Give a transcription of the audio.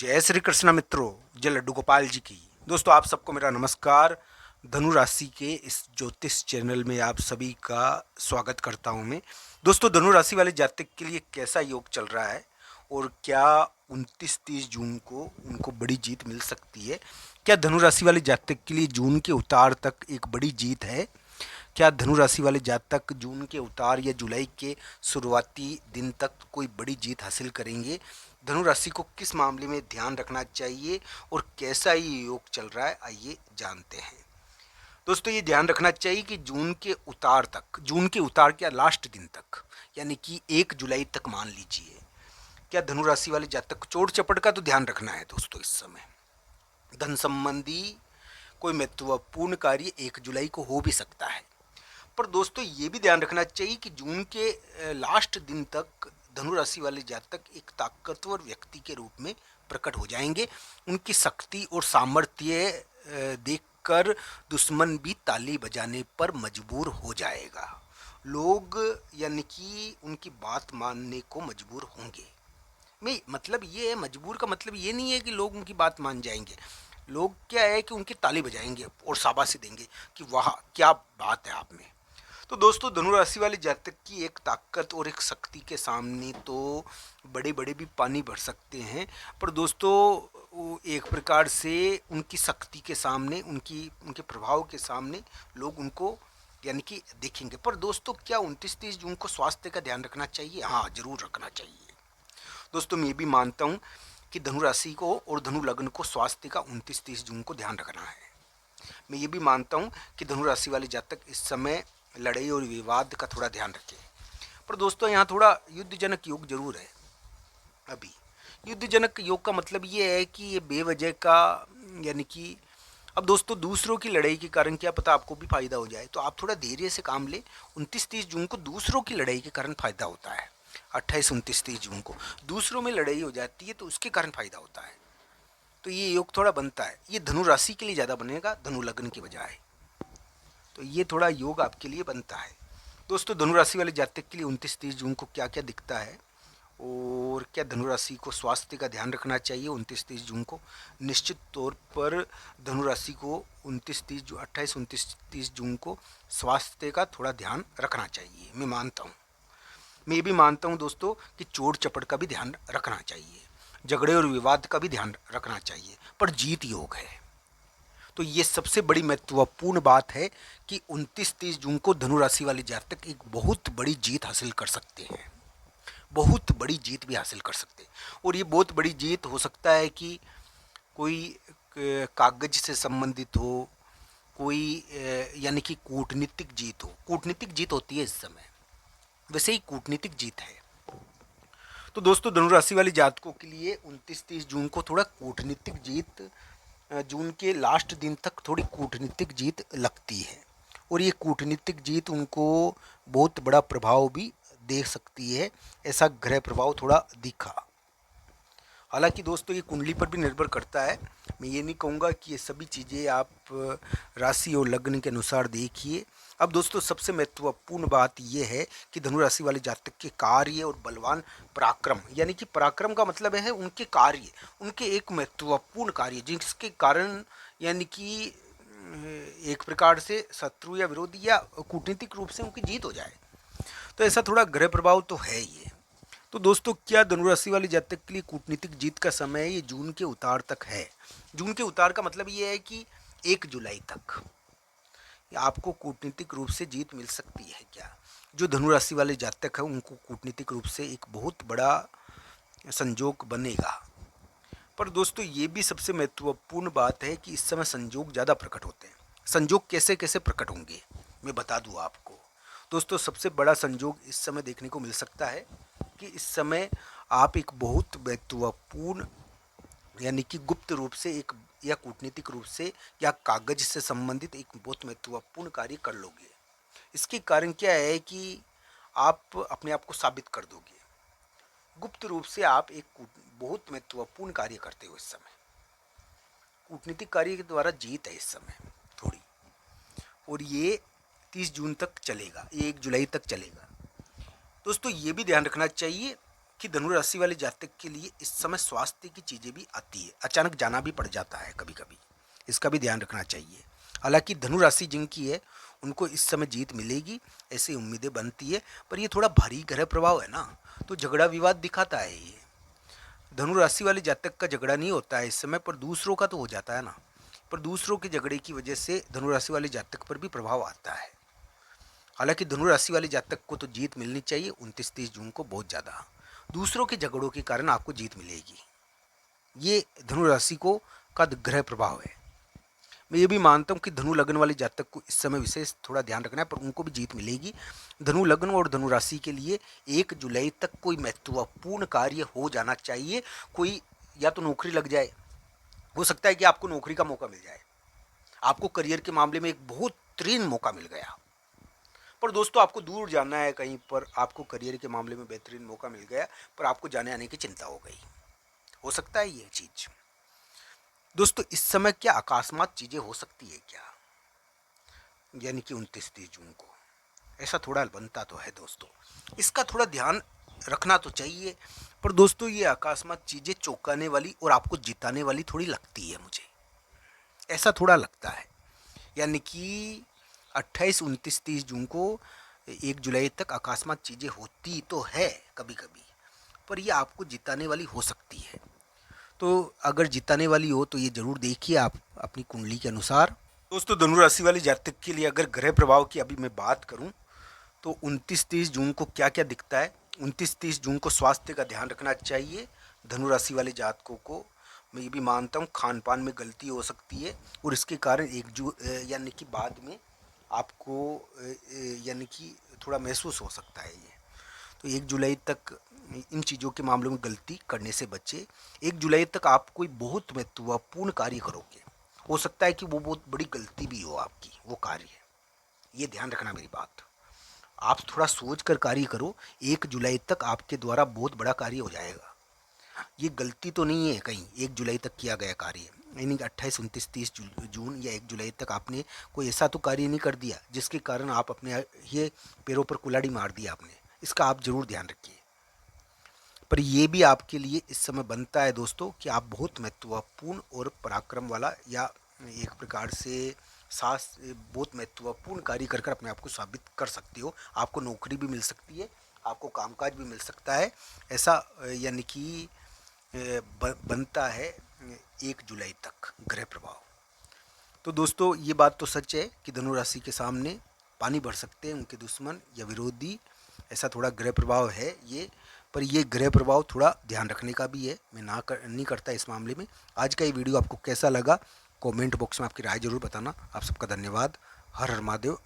जय श्री कृष्ण मित्रों, जय लड्डू गोपाल जी की। दोस्तों आप सबको मेरा नमस्कार। धनु राशि के इस ज्योतिष चैनल में आप सभी का स्वागत करता हूं मैं। दोस्तों धनु राशि वाले जातक के लिए कैसा योग चल रहा है और क्या 29-30 जून को उनको बड़ी जीत मिल सकती है? क्या धनु राशि वाले जातक के लिए जून के उतार तक एक बड़ी जीत है? क्या धनु राशि वाले जातक जून के उतार या जुलाई के शुरुआती दिन तक कोई बड़ी जीत हासिल करेंगे? धनु राशि को किस मामले में ध्यान रखना चाहिए और कैसा ये योग चल रहा है, आइए जानते हैं। दोस्तों ये ध्यान रखना चाहिए कि जून के उतार क्या लास्ट दिन तक, यानी कि 1 जुलाई तक मान लीजिए, क्या धनु राशि वाले जातक को चोट चपट का तो ध्यान रखना है। दोस्तों इस समय धन संबंधी कोई महत्वपूर्ण कार्य 1 जुलाई को हो भी सकता है, पर दोस्तों ये भी ध्यान रखना चाहिए कि जून के लास्ट दिन तक धनु राशि वाले जातक एक ताकतवर व्यक्ति के रूप में प्रकट हो जाएंगे। उनकी शक्ति और सामर्थ्य देखकर दुश्मन भी ताली बजाने पर मजबूर हो जाएगा। लोग यानी कि उनकी बात मानने को मजबूर होंगे। मैं मतलब ये है, मजबूर का मतलब ये नहीं है कि लोग उनकी बात मान जाएंगे। लोग क्या है कि उनकी ताली बजाएंगे और शाबाशी देंगे कि वाह क्या बात है आप में। तो दोस्तों धनु राशि वाले जातक की एक ताकत और एक शक्ति के सामने तो बड़े बड़े भी पानी भर सकते हैं, पर दोस्तों एक प्रकार से उनकी शक्ति के सामने, उनके प्रभाव के सामने लोग उनको यानी कि देखेंगे। पर दोस्तों क्या 29-30 जून को स्वास्थ्य का ध्यान रखना चाहिए? हाँ जरूर रखना चाहिए। दोस्तों मैं भी मानता हूँ कि धनु राशि को और धनु लग्न को स्वास्थ्य का 29-30 जून को ध्यान रखना है। मैं ये भी मानता हूँ कि धनु राशि वाले जातक इस समय लड़ाई और विवाद का थोड़ा ध्यान रखें। पर दोस्तों यहाँ थोड़ा युद्धजनक योग जरूर है। अभी युद्धजनक योग का मतलब ये है कि ये बेवजह का, यानी कि अब दोस्तों दूसरों की लड़ाई के कारण क्या पता आपको भी फायदा हो जाए, तो आप थोड़ा धैर्य से काम लें। 29-30 जून को दूसरों की लड़ाई के कारण फायदा होता है। 28-29-30 जून को दूसरों में लड़ाई हो जाती है तो उसके कारण फायदा होता है। तो ये योग थोड़ा बनता है। ये धनु राशि के लिए ज़्यादा बनेगा धनु लग्न की बजाय, तो ये थोड़ा योग आपके लिए बनता है। दोस्तों धनु राशि वाले जातक के लिए 29-30 जून को क्या क्या दिखता है और क्या धनु राशि को स्वास्थ्य का ध्यान रखना चाहिए 29-30 जून को? निश्चित तौर पर धनु राशि को 28-29-30 जून को स्वास्थ्य का थोड़ा ध्यान रखना चाहिए। मैं मानता हूँ, मैं भी मानता हूँ दोस्तों कि चोट चपट का भी ध्यान रखना चाहिए, झगड़े और विवाद का भी ध्यान रखना चाहिए, पर जीत योग है। तो ये सबसे बड़ी महत्वपूर्ण बात है कि 29-30 जून को धनु राशि वाले जातक एक बहुत बड़ी जीत हासिल कर सकते हैं। बहुत बड़ी जीत भी हासिल कर सकते हैं, और ये बहुत बड़ी जीत हो सकता है कि कोई कागज से संबंधित हो, कोई यानी कि कूटनीतिक जीत हो। कूटनीतिक जीत होती है इस समय, वैसे ही कूटनीतिक जीत है। तो दोस्तों धनु राशि वाले जातकों के लिए 29-30 जून को थोड़ा कूटनीतिक जीत, जून के लास्ट दिन तक थोड़ी कूटनीतिक जीत लगती है, और ये कूटनीतिक जीत उनको बहुत बड़ा प्रभाव भी दे सकती है। ऐसा ग्रह प्रभाव थोड़ा दिखा। हालांकि दोस्तों ये कुंडली पर भी निर्भर करता है। मैं ये नहीं कहूँगा कि ये सभी चीज़ें आप राशि और लग्न के अनुसार देखिए। अब दोस्तों सबसे महत्वपूर्ण बात यह है कि धनु राशि वाले जातक के कार्य और बलवान पराक्रम, यानी कि पराक्रम का मतलब है उनके कार्य, उनके एक महत्वपूर्ण कार्य जिसके कारण यानी कि एक प्रकार से शत्रु या विरोधी या कूटनीतिक रूप से उनकी जीत हो जाए। तो ऐसा थोड़ा ग्रह प्रभाव तो है ये। तो दोस्तों क्या धनु राशि वाले जातक के लिए कूटनीतिक जीत का समय ये जून के उतार तक है? जून के उतार का मतलब ये है कि 1 जुलाई तक आपको कूटनीतिक रूप से जीत मिल सकती है। क्या जो धनु राशि वाले जातक है उनको कूटनीतिक रूप से एक बहुत बड़ा संजोग बनेगा। पर दोस्तों ये भी सबसे महत्वपूर्ण बात है कि इस समय संजोग ज़्यादा प्रकट होते हैं। संजोग कैसे कैसे प्रकट होंगे मैं बता दूँ आपको। दोस्तों सबसे बड़ा संजोग इस समय देखने को मिल सकता है कि इस समय आप एक बहुत महत्वपूर्ण, यानी कि गुप्त रूप से एक या कूटनीतिक रूप से या कागज से संबंधित एक बहुत महत्वपूर्ण कार्य कर लोगे। इसके कारण क्या है कि आप अपने आप को साबित कर दोगे। गुप्त रूप से आप एक बहुत महत्वपूर्ण कार्य करते हो इस समय। कूटनीतिक कार्य के द्वारा जीत है इस समय थोड़ी, और ये 30 जून तक चलेगा, 1 जुलाई तक चलेगा। दोस्तों ये भी ध्यान रखना चाहिए कि धनु राशि वाले जातक के लिए इस समय स्वास्थ्य की चीज़ें भी आती है, अचानक जाना भी पड़ जाता है कभी कभी, इसका भी ध्यान रखना चाहिए। हालांकि धनु राशि जिनकी है उनको इस समय जीत मिलेगी, ऐसी उम्मीदें बनती है, पर ये थोड़ा भारी ग्रह प्रभाव है ना, तो झगड़ा विवाद दिखाता है ये। धनु राशि वाले जातक का झगड़ा नहीं होता है इस समय, पर दूसरों का तो हो जाता है ना, पर दूसरों के झगड़े की वजह से धनु राशि वाले जातक पर भी प्रभाव आता है। हालांकि धनु राशि वाले जातक को तो जीत मिलनी चाहिए 29-30 जून को, बहुत ज़्यादा दूसरों के झगड़ों के कारण आपको जीत मिलेगी। ये धनु राशि को का ग्रह प्रभाव है। मैं ये भी मानता हूँ कि धनु लग्न वाले जातक को इस समय विशेष थोड़ा ध्यान रखना है, पर उनको भी जीत मिलेगी। धनु लग्न और धनु राशि के लिए 1 जुलाई तक कोई महत्वपूर्ण कार्य हो जाना चाहिए। कोई या तो नौकरी लग जाए, हो सकता है कि आपको नौकरी का मौका मिल जाए, आपको करियर के मामले में एक बेहतरीन मौका मिल गया। पर दोस्तों आपको दूर जाना है कहीं पर, आपको करियर के मामले में बेहतरीन मौका मिल गया, पर आपको जाने आने की चिंता हो गई, हो सकता है ये चीज़। दोस्तों इस समय क्या अकस्मात चीज़ें हो सकती है क्या, यानी कि 29-30 जून को ऐसा थोड़ा बनता तो है दोस्तों, इसका थोड़ा ध्यान रखना तो चाहिए। पर दोस्तों ये अकस्मात चीज़ें चौंकाने वाली और आपको जिताने वाली थोड़ी लगती है मुझे, ऐसा थोड़ा लगता है। यानी कि 28, 29, 30 जून को 1 जुलाई तक अकस्मात चीज़ें होती तो है कभी कभी, पर ये आपको जिताने वाली हो सकती है। तो अगर जिताने वाली हो तो ये ज़रूर देखिए आप अपनी कुंडली के अनुसार। दोस्तों धनु राशि वाले जातक के लिए अगर ग्रह प्रभाव की अभी मैं बात करूं तो 29-30 जून को क्या क्या दिखता है। 29-30 जून को स्वास्थ्य का ध्यान रखना चाहिए धनु राशि वाले जातकों को। मैं ये भी मानता हूँ खान पान में गलती हो सकती है और इसके कारण यानी कि बाद में आपको यानी कि थोड़ा महसूस हो सकता है ये। तो 1 जुलाई तक इन चीज़ों के मामलों में गलती करने से बचे। 1 जुलाई तक आप कोई बहुत महत्वपूर्ण कार्य करोगे, हो सकता है कि वो बहुत बड़ी गलती भी हो आपकी वो कार्य, ये ध्यान रखना मेरी बात। आप थोड़ा सोच कर कार्य करो, 1 जुलाई तक आपके द्वारा बहुत बड़ा कार्य हो जाएगा। ये गलती तो नहीं है कहीं 1 जुलाई तक किया गया कार्य, यानी 28, 29, 30 जून या 1 जुलाई तक आपने कोई ऐसा तो कार्य नहीं कर दिया जिसके कारण आप अपने ये पैरों पर कुल्हाड़ी मार दी आपने, इसका आप ज़रूर ध्यान रखिए। पर यह भी आपके लिए इस समय बनता है दोस्तों कि आप बहुत महत्वपूर्ण और पराक्रम वाला या एक प्रकार से बहुत महत्वपूर्ण कार्य कर कर अपने आप को साबित कर सकते हो। आपको नौकरी भी मिल सकती है, आपको कामकाज भी मिल सकता है, ऐसा यानी कि बनता है 1 जुलाई तक ग्रह प्रभाव। तो दोस्तों ये बात तो सच है कि धनु राशि के सामने पानी भर सकते हैं उनके दुश्मन या विरोधी, ऐसा थोड़ा ग्रह प्रभाव है ये। पर ये ग्रह प्रभाव थोड़ा ध्यान रखने का भी है, मैं नहीं करता इस मामले में। आज का ये वीडियो आपको कैसा लगा कमेंट बॉक्स में आपकी राय जरूर बताना। आप सबका धन्यवाद। हर हर महादेव।